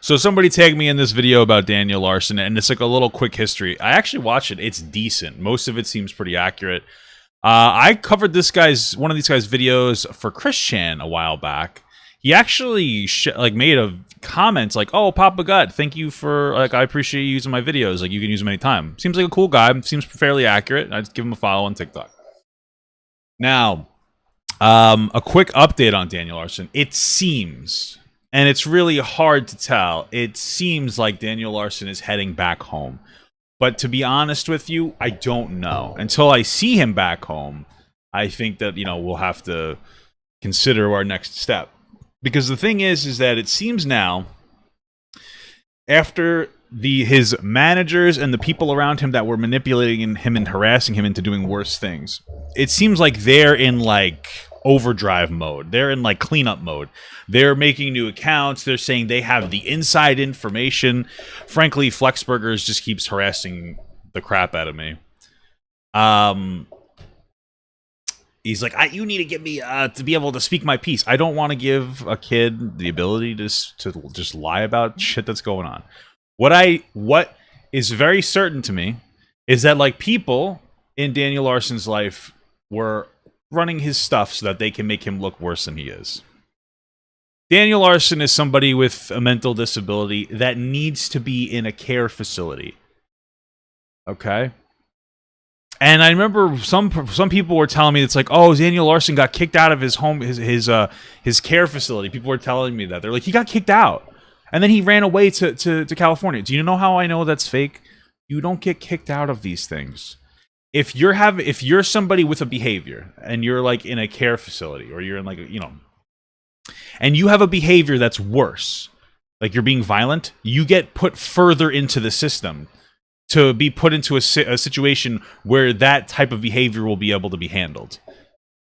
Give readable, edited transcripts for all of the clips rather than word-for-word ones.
So somebody tagged me in this video about Daniel Larson, and it's like a little quick history. I actually watched it. It's decent. Most of it seems pretty accurate. I covered one of these guys' videos for Chris Chan a while back. He actually made a comment like, "Oh, Papa Gut, thank you for I appreciate you using my videos. Like you can use them anytime." Seems like a cool guy. Seems fairly accurate. I'd give him a follow on TikTok. Now, a quick update on Daniel Larson. It seems, and it's really hard to tell, it seems like Daniel Larson is heading back home. But to be honest with you, I don't know. Until I see him back home, I think that, we'll have to consider our next step. Because the thing is that it seems now, after his managers and the people around him that were manipulating him and harassing him into doing worse things, it seems like they're in overdrive mode. They're in cleanup mode. They're making new accounts. They're saying they have the inside information. Frankly, Flexburgers just keeps harassing the crap out of me. He's like, you need to get me to be able to speak my piece. I don't want to give a kid the ability to just lie about shit that's going on. What is very certain to me is that people in Daniel Larson's life were running his stuff so that they can make him look worse than he is. Daniel Larson is somebody with a mental disability that needs to be in a care facility. Okay? And I remember some people were telling me it's like, oh, Daniel Larson got kicked out of his home, his care facility. People were telling me that. They're like, he got kicked out. And then he ran away to California. Do you know how I know that's fake? You don't get kicked out of these things. If you're somebody with a behavior and you're in a care facility or you're in and you have a behavior that's worse, like you're being violent, you get put further into the system to be put into a situation where that type of behavior will be able to be handled.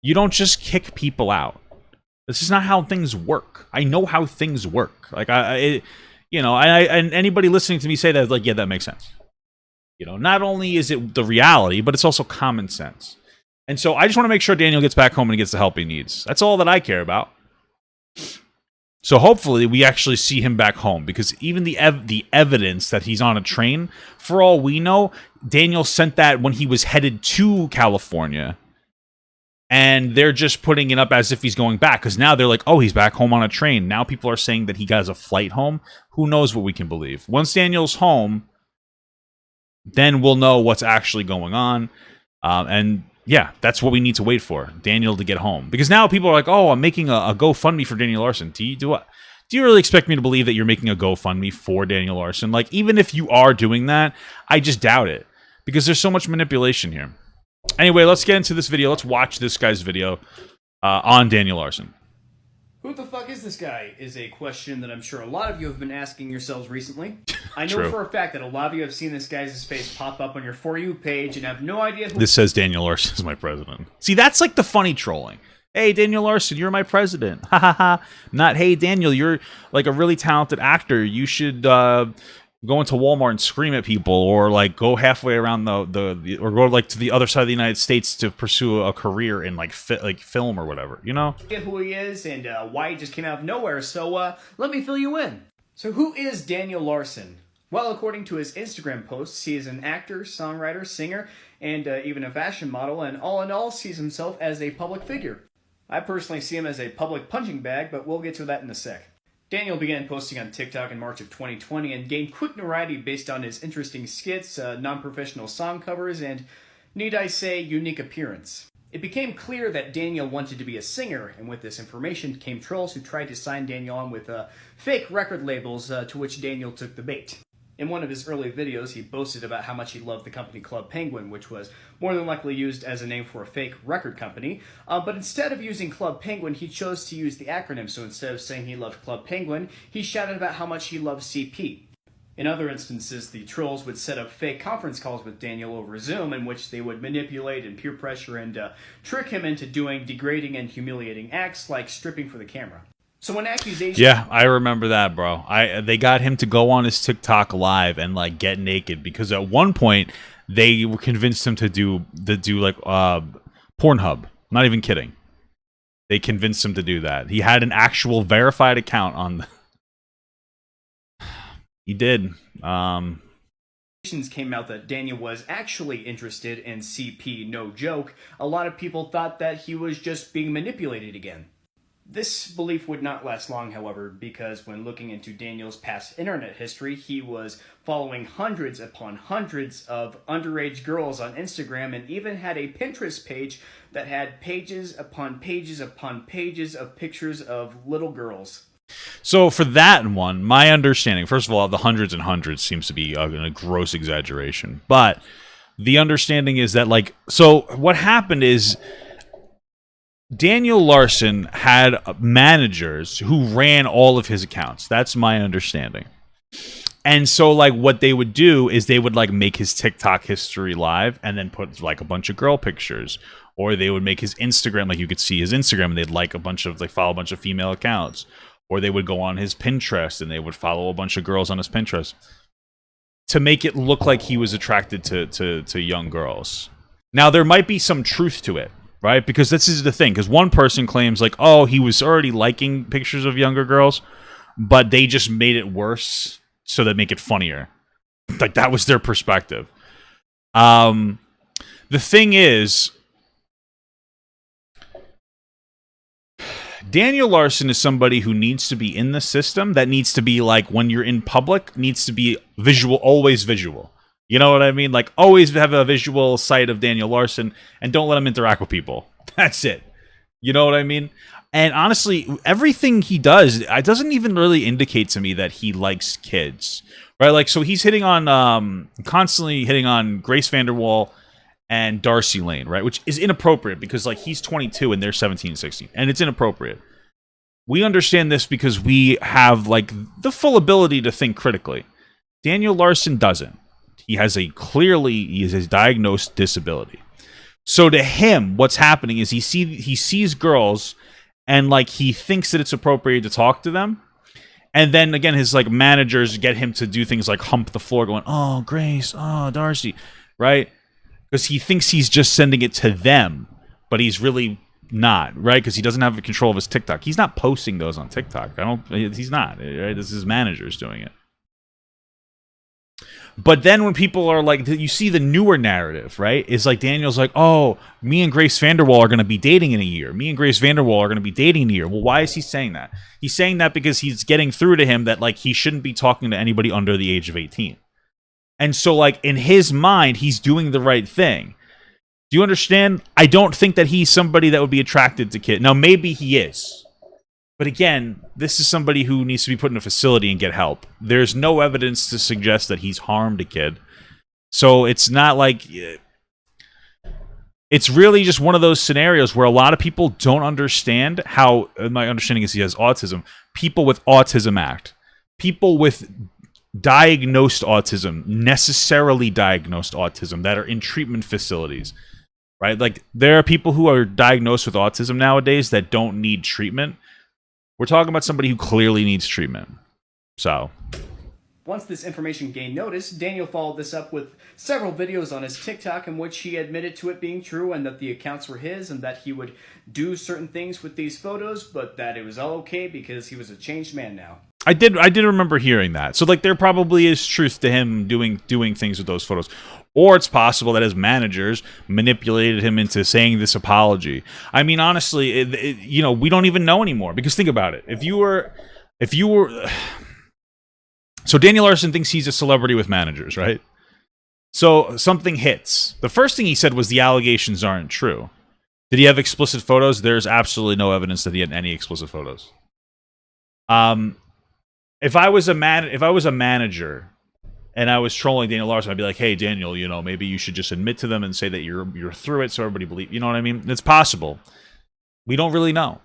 You don't just kick people out. This is not how things work. I know how things work. And anybody listening to me say that, yeah, that makes sense. Not only is it the reality, but it's also common sense. And so I just want to make sure Daniel gets back home and gets the help he needs. That's all that I care about. So hopefully we actually see him back home, because even the evidence that he's on a train, for all we know, Daniel sent that when he was headed to California. And they're just putting it up as if he's going back, because now they're like, oh, he's back home on a train. Now people are saying that he has a flight home. Who knows what we can believe? Once Daniel's home, then we'll know what's actually going on. And yeah, that's what we need to wait for, Daniel to get home. Because now people are like, oh, I'm making a GoFundMe for Daniel Larson. Do you really expect me to believe that you're making a GoFundMe for Daniel Larson? Even if you are doing that, I just doubt it. Because there's so much manipulation here. Anyway, let's get into this video. Let's watch this guy's video on Daniel Larson. Who the fuck is this guy? Is a question that I'm sure a lot of you have been asking yourselves recently. I know True. For a fact that a lot of you have seen this guy's face pop up on your For You page and have no idea who... This says Daniel Larson is my president. See, that's the funny trolling. Hey, Daniel Larson, you're my president. Ha ha ha. Not, hey, Daniel, you're a really talented actor. You should go into Walmart and scream at people, or go halfway around or go to the other side of the United States to pursue a career in film or whatever, Get who he is and why he just came out of nowhere, so let me fill you in. So who is Daniel Larson? Well, according to his Instagram posts, he is an actor, songwriter, singer, and even a fashion model, and all in all sees himself as a public figure. I personally see him as a public punching bag, but we'll get to that in a sec. Daniel began posting on TikTok in March of 2020 and gained quick notoriety based on his interesting skits, non-professional song covers, and, need I say, unique appearance. It became clear that Daniel wanted to be a singer, and with this information came trolls who tried to sign Daniel on with fake record labels, to which Daniel took the bait. In one of his early videos, he boasted about how much he loved the company Club Penguin, which was more than likely used as a name for a fake record company. But instead of using Club Penguin, he chose to use the acronym. So instead of saying he loved Club Penguin, he shouted about how much he loved CP. In other instances, the trolls would set up fake conference calls with Daniel over Zoom, in which they would manipulate and peer pressure and trick him into doing degrading and humiliating acts like stripping for the camera. So when accusations... Yeah, I remember that, bro. They got him to go on his TikTok live and get naked, because at one point they convinced him to do Pornhub. Not even kidding. They convinced him to do that. He had an actual verified account on He did. Came out that Daniel was actually interested in CP, no joke, a lot of people thought that he was just being manipulated again. This belief would not last long, however, because when looking into Daniel's past internet history, he was following hundreds upon hundreds of underage girls on Instagram and even had a Pinterest page that had pages upon pages upon pages of pictures of little girls. So for that one, my understanding, first of all, the hundreds and hundreds seems to be a gross exaggeration. But the understanding is that, like, so what happened is Daniel Larson had managers who ran all of his accounts. That's my understanding. And so, like, what they would do is they would, like, make his TikTok history live and then put, like, a bunch of girl pictures. Or they would make his Instagram, like, you could see his Instagram, and they'd like a bunch of, like, follow a bunch of female accounts. Or they would go on his Pinterest and they would follow a bunch of girls on his Pinterest to make it look like he was attracted to young girls. Now, there might be some truth to it, right? Because this is the thing. Because one person claims, like, oh, he was already liking pictures of younger girls, but they just made it worse so they make it funnier. Like, that was their perspective. The thing is, Daniel Larson is somebody who needs to be in the system, that needs to be, like, when you're in public, needs to be visual, always visual. You know what I mean? Like, always have a visual sight of Daniel Larson and don't let him interact with people. That's it. You know what I mean? And honestly, everything he does, it doesn't even really indicate to me that he likes kids. Right? Like, so he's constantly hitting on Grace Vanderwall and Darcy Lane, right? Which is inappropriate because, like, he's 22 and they're 17 and 16. And it's inappropriate. We understand this because we have, like, the full ability to think critically. Daniel Larson doesn't. He has a diagnosed disability. So to him, what's happening is he sees girls and, like, he thinks that it's appropriate to talk to them. And then, again, his, like, managers get him to do things like hump the floor going, oh, Grace, oh, Darcy, right? Because he thinks he's just sending it to them, but he's really not, right? Because he doesn't have control of his TikTok. He's not posting those on TikTok. He's not, right? This is his managers doing it. But then when people are like, you see the newer narrative, right? Is like Daniel's like, oh, me and Grace Vanderwall are going to be dating in a year. Me and Grace Vanderwall are going to be dating in a year. Well, why is he saying that? He's saying that because he's getting through to him that, like, he shouldn't be talking to anybody under the age of 18. And so, like, in his mind, he's doing the right thing. Do you understand? I don't think that he's somebody that would be attracted to kids. Now, maybe he is. But again, this is somebody who needs to be put in a facility and get help. There's no evidence to suggest that he's harmed a kid. So it's not like... It's really just one of those scenarios where a lot of people don't understand how... My understanding is he has autism. People with autism act. People with diagnosed autism, necessarily diagnosed autism, that are in treatment facilities, right? Like, there are people who are diagnosed with autism nowadays that don't need treatment. We're talking about somebody who clearly needs treatment. So, once this information gained notice, Daniel followed this up with several videos on his TikTok in which he admitted to it being true and that the accounts were his and that he would do certain things with these photos, but that it was all okay because he was a changed man now. I did remember hearing that. So, like, there probably is truth to him doing things with those photos. Or it's possible that his managers manipulated him into saying this apology. I mean, honestly, we don't even know anymore. Because think about it. If you were... So Daniel Larson thinks he's a celebrity with managers, right? So something hits. The first thing he said was the allegations aren't true. Did he have explicit photos? There's absolutely no evidence that he had any explicit photos. If I was a manager and I was trolling Daniel Larson, I'd be like, "Hey, Daniel, maybe you should just admit to them and say that you're through it, so everybody believes." You know what I mean? It's possible. We don't really know.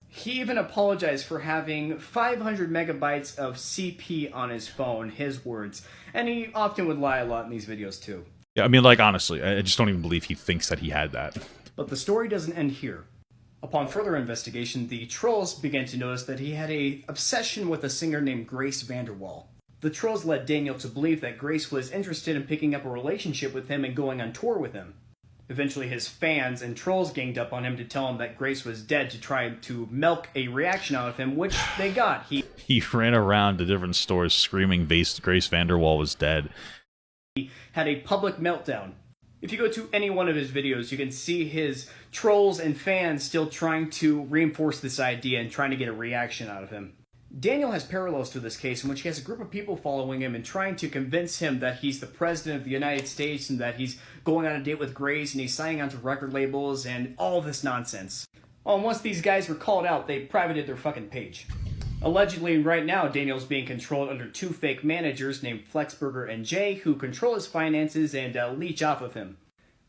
He even apologized for having 500 megabytes of CP on his phone, his words, and he often would lie a lot in these videos too. Yeah, I mean, like, honestly, I just don't even believe he thinks that he had that. But the story doesn't end here. Upon further investigation, the trolls began to notice that he had an obsession with a singer named Grace Vanderwall. The trolls led Daniel to believe that Grace was interested in picking up a relationship with him and going on tour with him. Eventually, his fans and trolls ganged up on him to tell him that Grace was dead to try to milk a reaction out of him, which they got. He ran around to different stores screaming Grace Vanderwall was dead. He had a public meltdown. If you go to any one of his videos, you can see his trolls and fans still trying to reinforce this idea and trying to get a reaction out of him. Daniel has parallels to this case in which he has a group of people following him and trying to convince him that he's the president of the United States and that he's going on a date with Grace and he's signing onto record labels and all this nonsense. Oh, and once these guys were called out, they privated their fucking page. Allegedly, right now, Daniel's being controlled under 2 fake managers named Flexburger and Jay, who control his finances and leech off of him.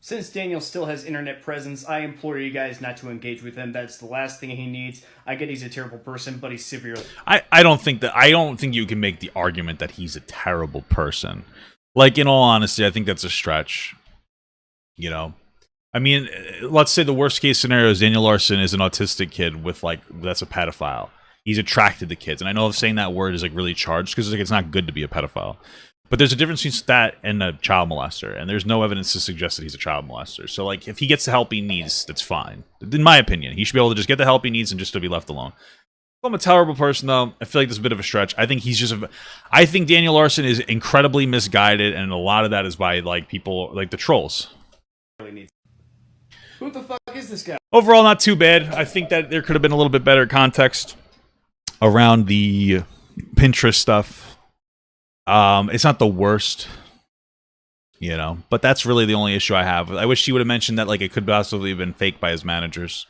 Since Daniel still has internet presence, I implore you guys not to engage with him. That's the last thing he needs. I get he's a terrible person, but he's severely... I don't think you can make the argument that he's a terrible person. Like, in all honesty, I think that's a stretch. You know? I mean, let's say the worst case scenario is Daniel Larson is an autistic kid with, like, that's a pedophile. He's attracted to kids. And I know saying that word is, like, really charged because it's not good to be a pedophile. But there's a difference between that and a child molester. And there's no evidence to suggest that he's a child molester. So, like, if he gets the help he needs, that's fine. In my opinion, he should be able to just get the help he needs and just to be left alone. I'm a terrible person, though. I feel like this is a bit of a stretch. I think I think Daniel Larson is incredibly misguided, and a lot of that is by, like, people, like the trolls. Who the fuck is this guy? Overall, not too bad. I think that there could have been a little bit better context around the Pinterest stuff. It's not the worst, you know, but that's really the only issue I have. I wish he would have mentioned that, like, it could possibly have been faked by his managers.